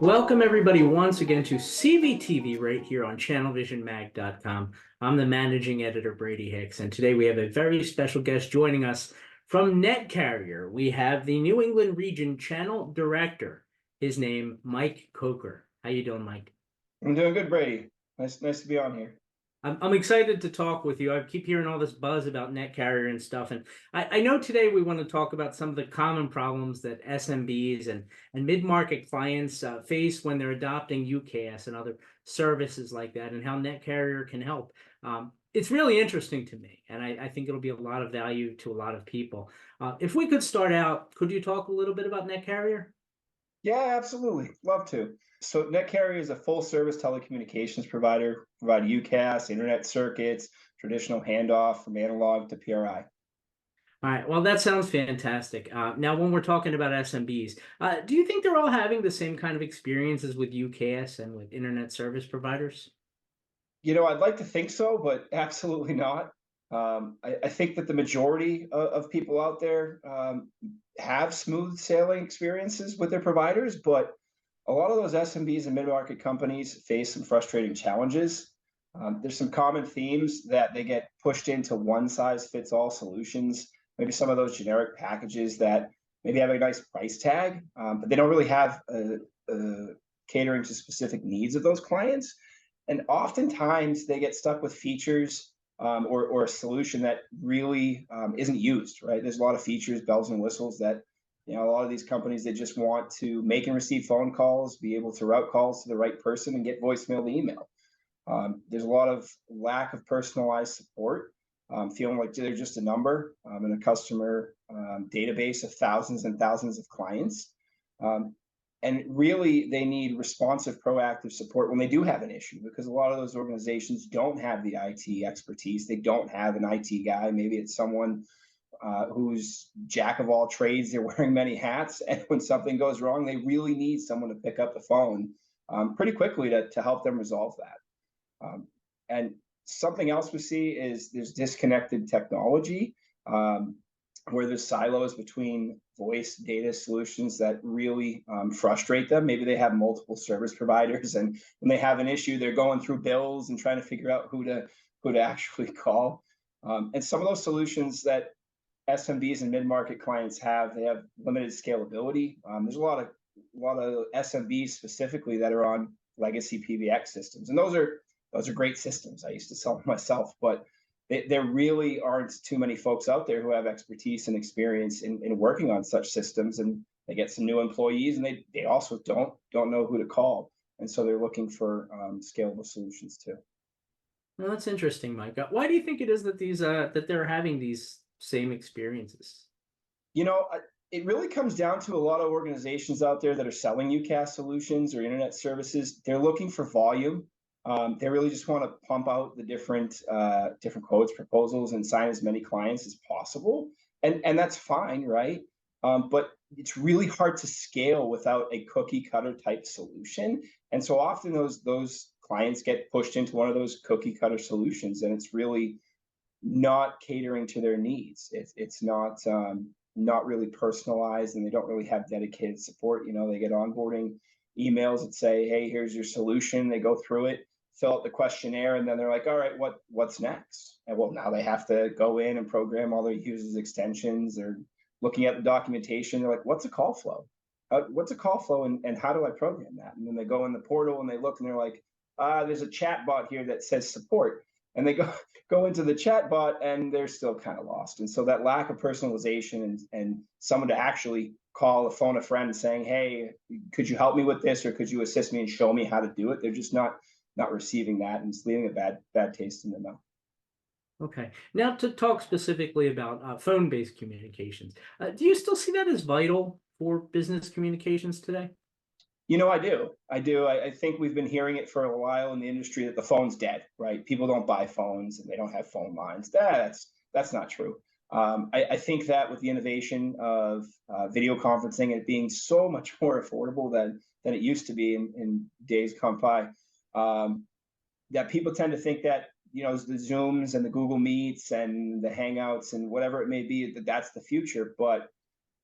Welcome everybody once again to CVTV right here on channelvisionmag.com. I'm the managing editor, Brady Hicks, and today we have a very special guest joining us from NetCarrier. We have the New England Region Channel Director. His name, Mike Koker. How you doing, Mike? I'm doing good, Brady. Nice to be on here. I'm excited to talk with you. I keep hearing all this buzz about NetCarrier and stuff, and I know today we want to talk about some of the common problems that SMBs and mid-market clients face when they're adopting UCaaS and other services like that, and how NetCarrier can help. It's really interesting to me, and I think it'll be a lot of value to a lot of people. If we could start out, could you talk a little bit about NetCarrier? Yeah, absolutely. Love to. So NetCarrier is a full service telecommunications provider, provide UCaaS, internet circuits, traditional handoff from analog to PRI. All right. Well, that sounds fantastic. Now, when we're talking about SMBs, do you think they're all having the same kind of experiences with UCaaS and with internet service providers? I'd like to think so, but absolutely not. I think that the majority of people out there have smooth sailing experiences with their providers, but a lot of those SMBs and mid-market companies face some frustrating challenges. There's some common themes that they get pushed into one-size-fits-all solutions, maybe some of those generic packages that maybe have a nice price tag, but they don't really have catering to specific needs of those clients. And oftentimes they get stuck with features or a solution that really isn't used, right? There's a lot of features, bells and whistles that, a lot of these companies, they just want to make and receive phone calls, be able to route calls to the right person and get voicemail to email. There's a lot of lack of personalized support, feeling like they're just a number in a customer database of thousands and thousands of clients. And really, they need responsive, proactive support when they do have an issue, because a lot of those organizations don't have the IT expertise. They don't have an IT guy. Maybe it's someone who's jack of all trades. They're wearing many hats. And when something goes wrong, they really need someone to pick up the phone pretty quickly to help them resolve that. And something else we see is there's disconnected technology. Where there's silos between voice data solutions that really frustrate them. Maybe they have multiple service providers, and when they have an issue, they're going through bills and trying to figure out who to actually call. And some of those solutions that SMBs and mid-market clients have, they have limited scalability. There's a lot of SMBs specifically that are on legacy PBX systems, and those are great systems. I used to sell them myself, but there really aren't too many folks out there who have expertise and experience in working on such systems, and they get some new employees, and they also don't know who to call, and so they're looking for scalable solutions too. Well, that's interesting, Mike. Why do you think it is that that they're having these same experiences? It really comes down to a lot of organizations out there that are selling UCaaS solutions or internet services. They're looking for volume. They really just want to pump out the different quotes, proposals, and sign as many clients as possible, and that's fine, right? But it's really hard to scale without a cookie cutter type solution, and so often those clients get pushed into one of those cookie cutter solutions, and it's really not catering to their needs. It's not really personalized, and they don't really have dedicated support. They get onboarding emails that say, "Hey, here's your solution." They go through it, fill out the questionnaire, and then they're like, "All right, what's next?" And well, now they have to go in and program all their users' extensions. They're looking at the documentation. They're like, "What's a call flow? What's a call flow, and how do I program that?" And then they go in the portal and they look, and they're like, "There's a chat bot here that says support." And they go into the chat bot, and they're still kind of lost. And so that lack of personalization and someone to actually call, phone a friend saying, "Hey, could you help me with this, or could you assist me and show me how to do it?" They're just not receiving that, and it's leaving a bad taste in their mouth. Okay. Now to talk specifically about phone-based communications, do you still see that as vital for business communications today? I do. I think we've been hearing it for a while in the industry that the phone's dead, right? People don't buy phones and they don't have phone lines. That's not true. I think that with the innovation of video conferencing and it being so much more affordable than it used to be in days gone by, that people tend to think that the Zooms and the Google Meets and the Hangouts and whatever it may be, that's the future. But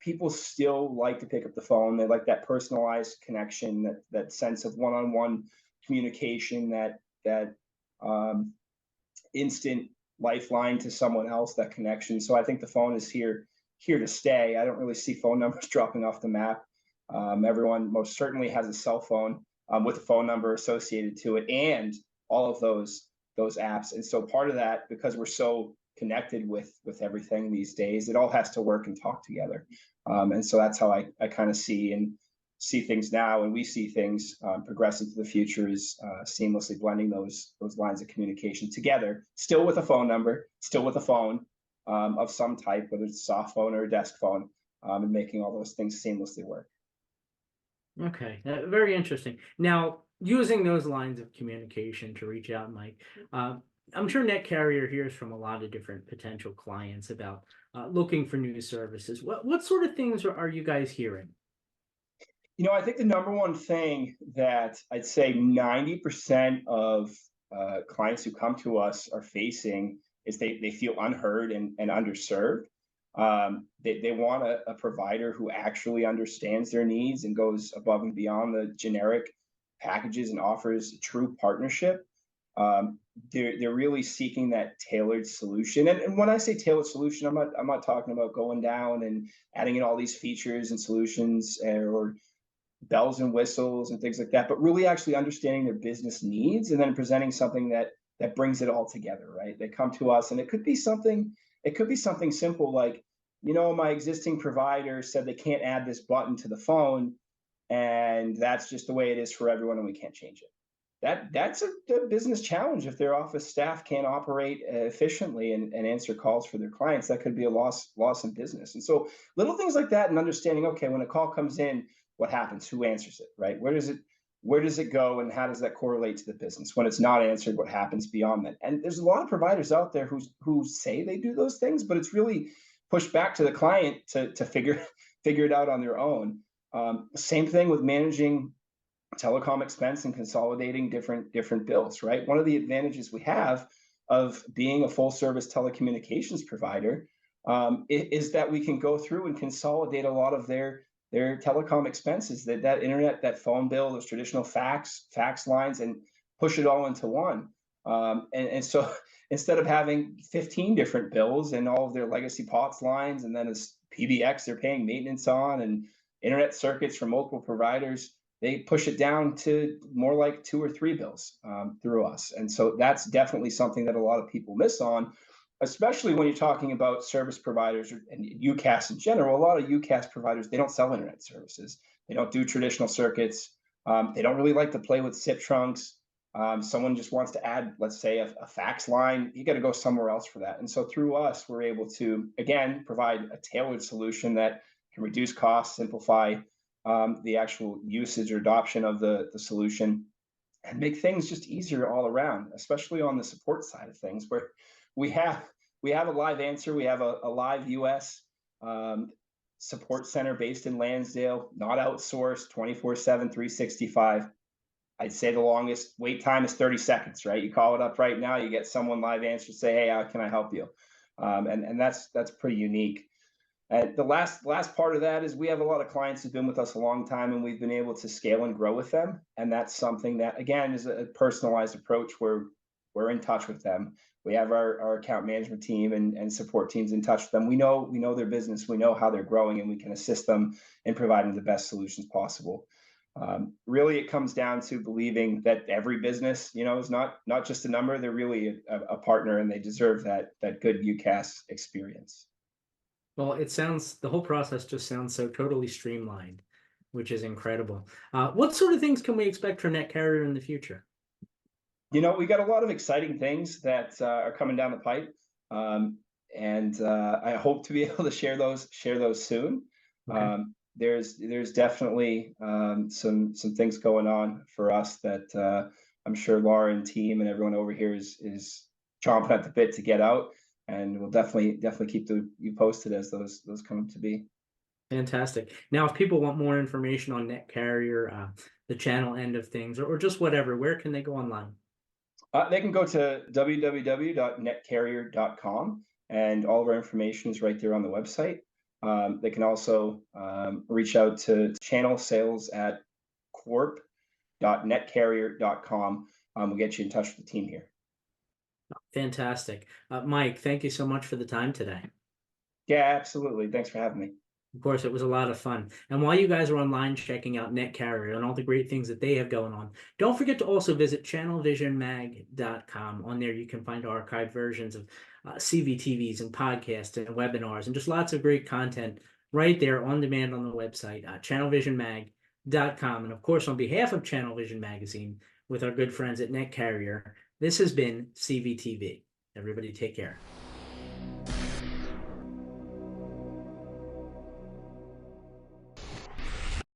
people still like to pick up the phone. They like that personalized connection, that sense of one-on-one communication, that instant lifeline to someone else, that connection. So I think the phone is here to stay. I don't really see phone numbers dropping off the map. Everyone most certainly has a cell phone with a phone number associated to it, and all of those apps. And so part of that, because we're so connected with everything these days, it all has to work and talk together. And so that's how I kind of see things now, and we see things progressing to the future is seamlessly blending those lines of communication together, still with a phone number, still with a phone of some type, whether it's a soft phone or a desk phone, and making all those things seamlessly work. Okay, very interesting. Now, using those lines of communication to reach out, Mike, I'm sure NetCarrier hears from a lot of different potential clients about looking for new services. What sort of things are you guys hearing? I think the number one thing that I'd say 90% of clients who come to us are facing is they feel unheard and underserved. They want a provider who actually understands their needs and goes above and beyond the generic packages and offers a true partnership. They're really seeking that tailored solution. And when I say tailored solution, I'm not talking about going down and adding in all these features and solutions or bells and whistles and things like that, but really actually understanding their business needs and then presenting something that brings it all together, right? They come to us, and it could be something simple like, my existing provider said they can't add this button to the phone, and that's just the way it is for everyone, and we can't change it. That's a business challenge. If their office staff can't operate efficiently and answer calls for their clients, that could be a loss in business. And so little things like that, and understanding, okay, when a call comes in, what happens? Who answers it, right? Where does it go, and how does that correlate to the business? When it's not answered, what happens beyond that? And there's a lot of providers out there who say they do those things, but it's really pushed back to the client to figure it out on their own. Same thing with managing telecom expense and consolidating different bills, right? One of the advantages we have of being a full service telecommunications provider is that we can go through and consolidate a lot of their telecom expenses, that internet, that phone bill, those traditional fax lines, and push it all into one. And so instead of having 15 different bills and all of their legacy POTS lines, and then as PBX they're paying maintenance on, and internet circuits from multiple providers, they push it down to more like 2 or 3 bills through us. And so that's definitely something that a lot of people miss on, especially when you're talking about service providers and UCaaS in general. A lot of UCaaS providers, they don't sell internet services. They don't do traditional circuits. They don't really like to play with SIP trunks. Someone just wants to add, let's say, a fax line. You got to go somewhere else for that. And so through us, we're able to, again, provide a tailored solution that can reduce costs, simplify the actual usage or adoption of the solution, and make things just easier all around, especially on the support side of things, where we have a live answer. We have a live US support center based in Lansdale, not outsourced, 24/7, 365. I'd say the longest wait time is 30 seconds, right? You call it up right now, you get someone live answer, say, hey, how can I help you? And that's pretty unique. And the last part of that is we have a lot of clients who've been with us a long time, and we've been able to scale and grow with them. And that's something that, again, is a personalized approach where we're in touch with them. We have our account management team and support teams in touch with them. We know their business, we know how they're growing, and we can assist them in providing the best solutions possible. Really, it comes down to believing that every business, is not just a number. They're really a partner, and they deserve that good UCaaS experience. Well, the whole process just sounds so totally streamlined, which is incredible. What sort of things can we expect from NetCarrier in the future? We got a lot of exciting things that are coming down the pipe, and I hope to be able to share those soon. Okay. There's definitely some things going on for us that I'm sure Laura and team and everyone over here is chomping at the bit to get out, and we'll definitely keep you posted as those come to be. Fantastic. Now, if people want more information on NetCarrier, the channel end of things, or just whatever, where can they go online? They can go to www.netcarrier.com, and all of our information is right there on the website. They can also reach out to channel sales at corp.netcarrier.com. We'll get you in touch with the team here. Fantastic. Mike, thank you so much for the time today. Yeah, absolutely. Thanks for having me. Of course, it was a lot of fun. And while you guys are online checking out NetCarrier and all the great things that they have going on, don't forget to also visit channelvisionmag.com. On there, you can find archived versions of CVTVs and podcasts and webinars and just lots of great content right there on demand on the website, channelvisionmag.com. And of course, on behalf of Channel Vision Magazine, with our good friends at NetCarrier, this has been CVTV. Everybody take care.